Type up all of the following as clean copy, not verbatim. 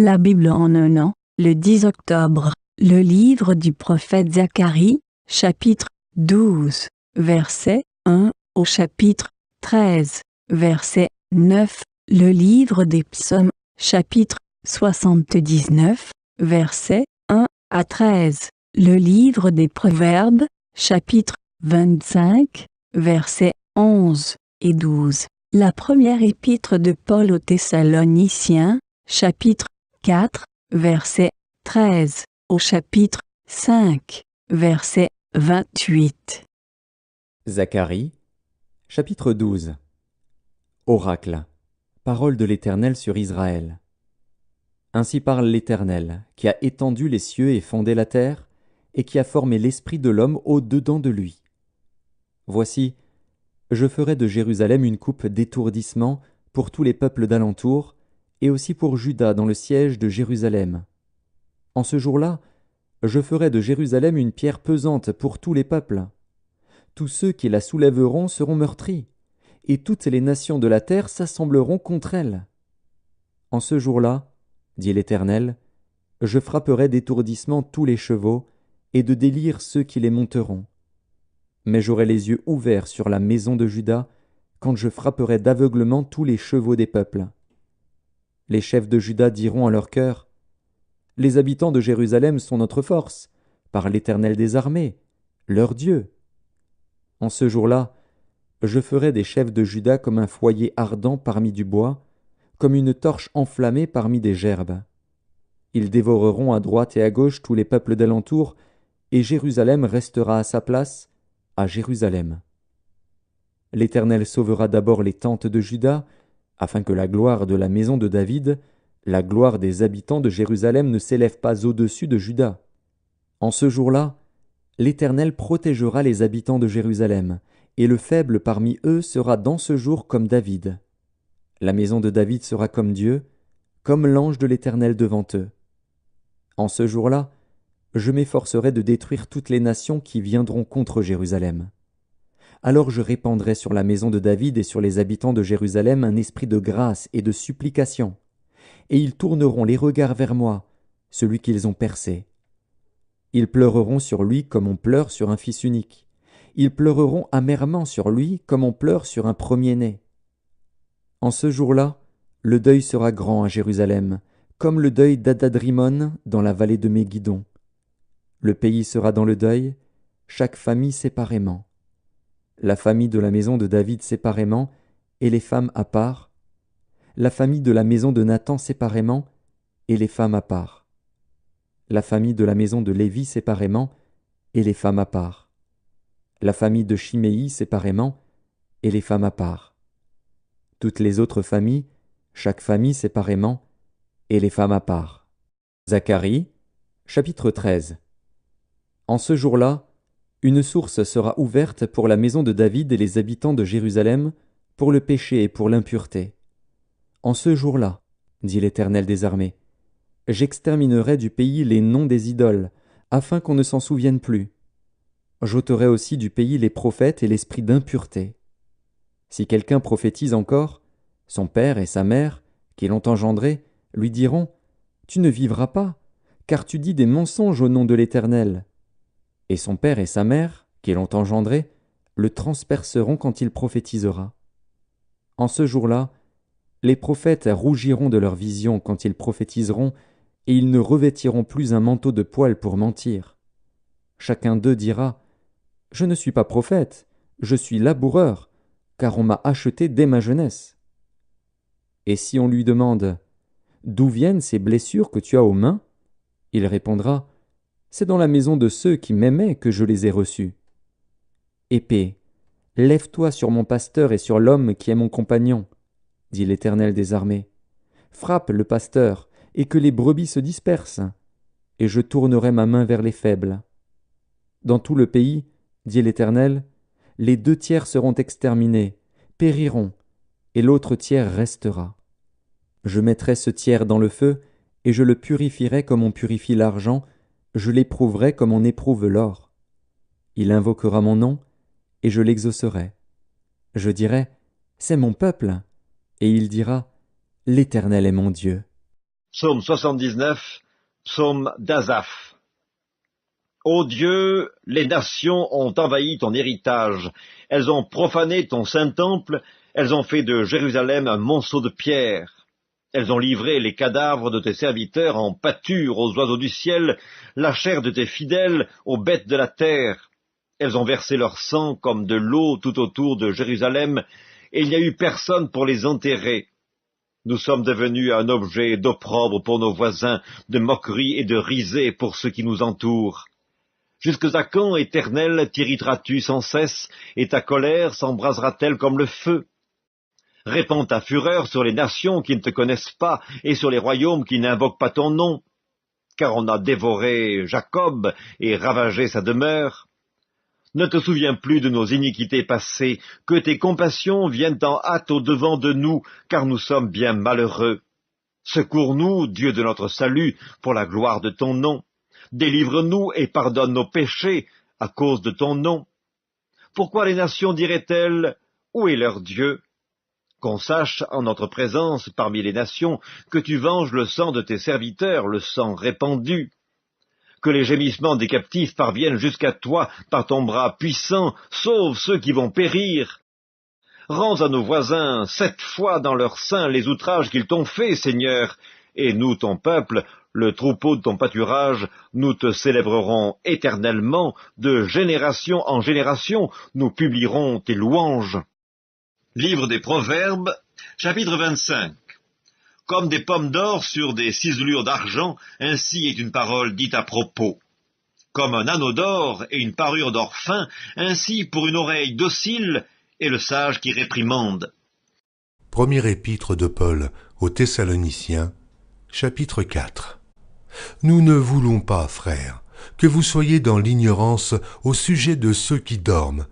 La Bible en un an, le 10 octobre, le livre du prophète Zacharie, chapitre 12, verset 1 au chapitre 13, verset 9, le livre des psaumes, chapitre 79, verset 1 à 13, le livre des proverbes, chapitre 25, versets 11 et 12, la première épître de Paul aux Thessaloniciens, chapitre 4, verset 13, au chapitre 5, verset 28. Zacharie, chapitre 12. Oracle. Parole de l'Éternel sur Israël. Ainsi parle l'Éternel, qui a étendu les cieux et fondé la terre, et qui a formé l'esprit de l'homme au-dedans de lui. Voici, je ferai de Jérusalem une coupe d'étourdissement pour tous les peuples d'alentour, et aussi pour Juda dans le siège de Jérusalem. En ce jour-là, je ferai de Jérusalem une pierre pesante pour tous les peuples. Tous ceux qui la soulèveront seront meurtris, et toutes les nations de la terre s'assembleront contre elle. En ce jour-là, dit l'Éternel, je frapperai d'étourdissement tous les chevaux, et de délire ceux qui les monteront. Mais j'aurai les yeux ouverts sur la maison de Juda, quand je frapperai d'aveuglement tous les chevaux des peuples. Les chefs de Juda diront en leur cœur, les habitants de Jérusalem sont notre force, par l'Éternel des armées, leur Dieu. En ce jour-là, je ferai des chefs de Juda comme un foyer ardent parmi du bois, comme une torche enflammée parmi des gerbes. Ils dévoreront à droite et à gauche tous les peuples d'alentour, et Jérusalem restera à sa place, à Jérusalem. L'Éternel sauvera d'abord les tentes de Juda, afin que la gloire de la maison de David, la gloire des habitants de Jérusalem ne s'élève pas au-dessus de Juda. En ce jour-là, l'Éternel protégera les habitants de Jérusalem, et le faible parmi eux sera dans ce jour comme David. La maison de David sera comme Dieu, comme l'ange de l'Éternel devant eux. En ce jour-là, je m'efforcerai de détruire toutes les nations qui viendront contre Jérusalem. Alors je répandrai sur la maison de David et sur les habitants de Jérusalem un esprit de grâce et de supplication, et ils tourneront les regards vers moi, celui qu'ils ont percé. Ils pleureront sur lui comme on pleure sur un fils unique. Ils pleureront amèrement sur lui comme on pleure sur un premier-né. En ce jour-là, le deuil sera grand à Jérusalem, comme le deuil d'Adadrimon dans la vallée de Méguidon. Le pays sera dans le deuil, chaque famille séparément. La famille de la maison de David séparément, et les femmes à part. La famille de la maison de Nathan séparément, et les femmes à part. La famille de la maison de Lévi séparément, et les femmes à part. La famille de Chiméi séparément, et les femmes à part. Toutes les autres familles, chaque famille séparément, et les femmes à part. Zacharie, chapitre 13. En ce jour-là, une source sera ouverte pour la maison de David et les habitants de Jérusalem, pour le péché et pour l'impureté. En ce jour-là, dit l'Éternel des armées, j'exterminerai du pays les noms des idoles, afin qu'on ne s'en souvienne plus. J'ôterai aussi du pays les prophètes et l'esprit d'impureté. Si quelqu'un prophétise encore, son père et sa mère, qui l'ont engendré, lui diront « Tu ne vivras pas, car tu dis des mensonges au nom de l'Éternel. » Et son père et sa mère, qui l'ont engendré, le transperceront quand il prophétisera. En ce jour-là, les prophètes rougiront de leur vision quand ils prophétiseront, et ils ne revêtiront plus un manteau de poil pour mentir. Chacun d'eux dira « Je ne suis pas prophète, je suis laboureur, car on m'a acheté dès ma jeunesse. » Et si on lui demande « D'où viennent ces blessures que tu as aux mains ?» il répondra « C'est dans la maison de ceux qui m'aimaient que je les ai reçues. » Épée, lève-toi sur mon pasteur et sur l'homme qui est mon compagnon, dit l'Éternel des armées. Frappe le pasteur, et que les brebis se dispersent, et je tournerai ma main vers les faibles. Dans tout le pays, dit l'Éternel, les 2 tiers seront exterminés, périront, et l'autre tiers restera. Je mettrai ce tiers dans le feu, et je le purifierai comme on purifie l'argent, je l'éprouverai comme on éprouve l'or. Il invoquera mon nom, et je l'exaucerai. Je dirai, c'est mon peuple, et il dira, l'Éternel est mon Dieu. Psaume 79, psaume d'Asaph. Ô Dieu, les nations ont envahi ton héritage, elles ont profané ton saint-temple, elles ont fait de Jérusalem un monceau de pierre. Elles ont livré les cadavres de tes serviteurs en pâture aux oiseaux du ciel, la chair de tes fidèles aux bêtes de la terre. Elles ont versé leur sang comme de l'eau tout autour de Jérusalem, et il n'y a eu personne pour les enterrer. Nous sommes devenus un objet d'opprobre pour nos voisins, de moquerie et de risée pour ceux qui nous entourent. Jusqu'à quand, Éternel, t'irriteras-tu sans cesse, et ta colère s'embrasera-t-elle comme le feu? Répands ta fureur sur les nations qui ne te connaissent pas, et sur les royaumes qui n'invoquent pas ton nom, car on a dévoré Jacob et ravagé sa demeure. Ne te souviens plus de nos iniquités passées, que tes compassions viennent en hâte au-devant de nous, car nous sommes bien malheureux. Secours-nous, Dieu de notre salut, pour la gloire de ton nom. Délivre-nous et pardonne nos péchés à cause de ton nom. Pourquoi les nations diraient-elles, où est leur Dieu? Qu'on sache en notre présence parmi les nations que tu venges le sang de tes serviteurs, le sang répandu. Que les gémissements des captifs parviennent jusqu'à toi par ton bras puissant, sauve ceux qui vont périr. Rends à nos voisins 7 fois dans leur sein les outrages qu'ils t'ont faits, Seigneur, et nous, ton peuple, le troupeau de ton pâturage, nous te célébrerons éternellement, de génération en génération, nous publierons tes louanges. Livre des Proverbes, chapitre 25. Comme des pommes d'or sur des ciselures d'argent, ainsi est une parole dite à propos. Comme un anneau d'or et une parure d'or fin, ainsi pour une oreille docile est le sage qui réprimande. Premier épître de Paul aux Thessaloniciens, chapitre 4. Nous ne voulons pas, frères, que vous soyez dans l'ignorance au sujet de ceux qui dorment,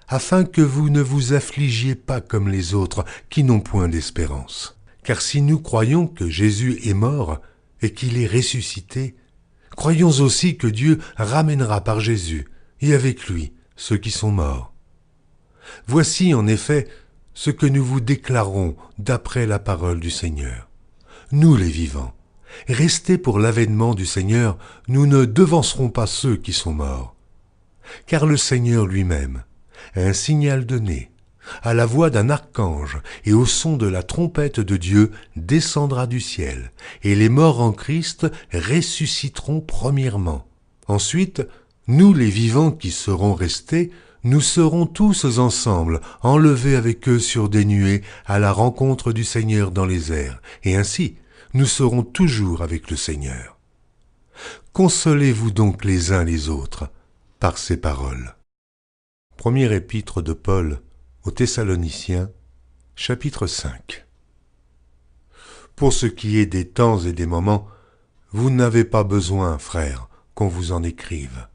afin que vous ne vous affligiez pas comme les autres qui n'ont point d'espérance. Car si nous croyons que Jésus est mort et qu'il est ressuscité, croyons aussi que Dieu ramènera par Jésus et avec lui ceux qui sont morts. Voici en effet ce que nous vous déclarons d'après la parole du Seigneur. Nous les vivants, restés pour l'avènement du Seigneur, nous ne devancerons pas ceux qui sont morts. Car le Seigneur lui-même, à un signal donné, à la voix d'un archange et au son de la trompette de Dieu, descendra du ciel, et les morts en Christ ressusciteront premièrement. Ensuite, nous les vivants qui serons restés, nous serons tous ensemble enlevés avec eux sur des nuées à la rencontre du Seigneur dans les airs, et ainsi nous serons toujours avec le Seigneur. Consolez-vous donc les uns les autres par ces paroles. Premier épître de Paul aux Thessaloniciens, chapitre 5. Pour ce qui est des temps et des moments, vous n'avez pas besoin, frères, qu'on vous en écrive.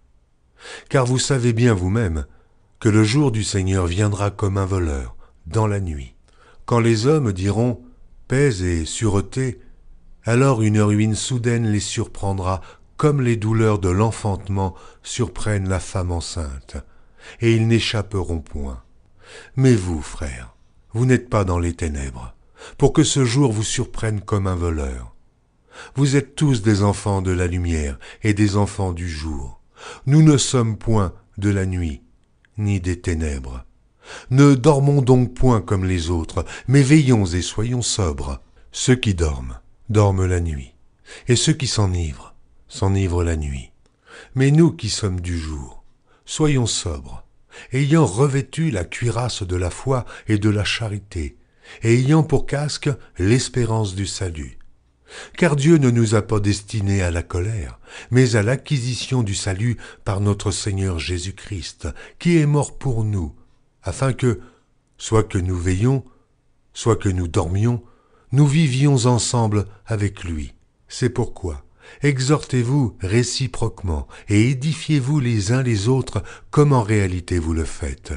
Car vous savez bien vous-même que le jour du Seigneur viendra comme un voleur, dans la nuit. Quand les hommes diront « paix et sûreté », alors une ruine soudaine les surprendra comme les douleurs de l'enfantement surprennent la femme enceinte, et ils n'échapperont point. Mais vous, frères, vous n'êtes pas dans les ténèbres, pour que ce jour vous surprenne comme un voleur. Vous êtes tous des enfants de la lumière et des enfants du jour. Nous ne sommes point de la nuit, ni des ténèbres. Ne dormons donc point comme les autres, mais veillons et soyons sobres. Ceux qui dorment, dorment la nuit, et ceux qui s'enivrent, s'enivrent la nuit. Mais nous qui sommes du jour, soyons sobres, ayant revêtu la cuirasse de la foi et de la charité, et ayant pour casque l'espérance du salut. Car Dieu ne nous a pas destinés à la colère, mais à l'acquisition du salut par notre Seigneur Jésus-Christ, qui est mort pour nous, afin que, soit que nous veillions, soit que nous dormions, nous vivions ensemble avec lui. C'est pourquoi, exhortez-vous réciproquement et édifiez-vous les uns les autres comme en réalité vous le faites.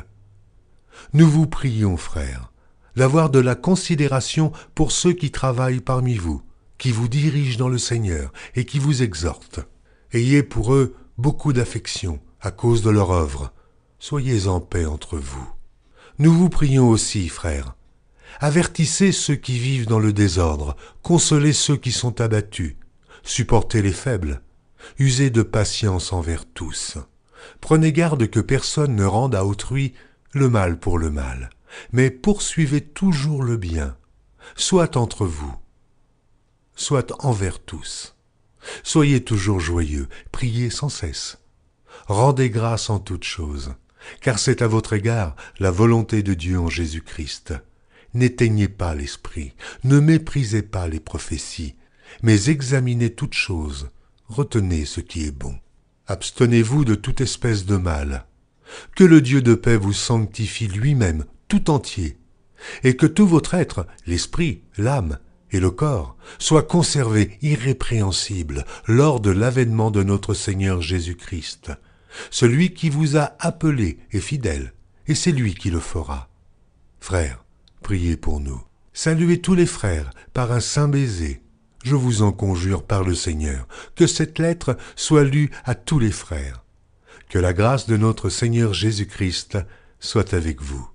Nous vous prions, frères, d'avoir de la considération pour ceux qui travaillent parmi vous, qui vous dirigent dans le Seigneur et qui vous exhortent. Ayez pour eux beaucoup d'affection à cause de leur œuvre. Soyez en paix entre vous. Nous vous prions aussi, frères, Avertissez ceux qui vivent dans le désordre, consolez ceux qui sont abattus, supportez les faibles, usez de patience envers tous. Prenez garde que personne ne rende à autrui le mal pour le mal, mais poursuivez toujours le bien, soit entre vous, soit envers tous. Soyez toujours joyeux, priez sans cesse. Rendez grâce en toutes choses, car c'est à votre égard la volonté de Dieu en Jésus-Christ. N'éteignez pas l'esprit, ne méprisez pas les prophéties, mais examinez toutes choses, retenez ce qui est bon. Abstenez-vous de toute espèce de mal. Que le Dieu de paix vous sanctifie lui-même tout entier, et que tout votre être, l'esprit, l'âme et le corps, soit conservé irrépréhensible lors de l'avènement de notre Seigneur Jésus-Christ. Celui qui vous a appelé est fidèle, et c'est lui qui le fera. Frères, priez pour nous. Saluez tous les frères par un saint baiser. Je vous en conjure par le Seigneur, que cette lettre soit lue à tous les frères. Que la grâce de notre Seigneur Jésus-Christ soit avec vous.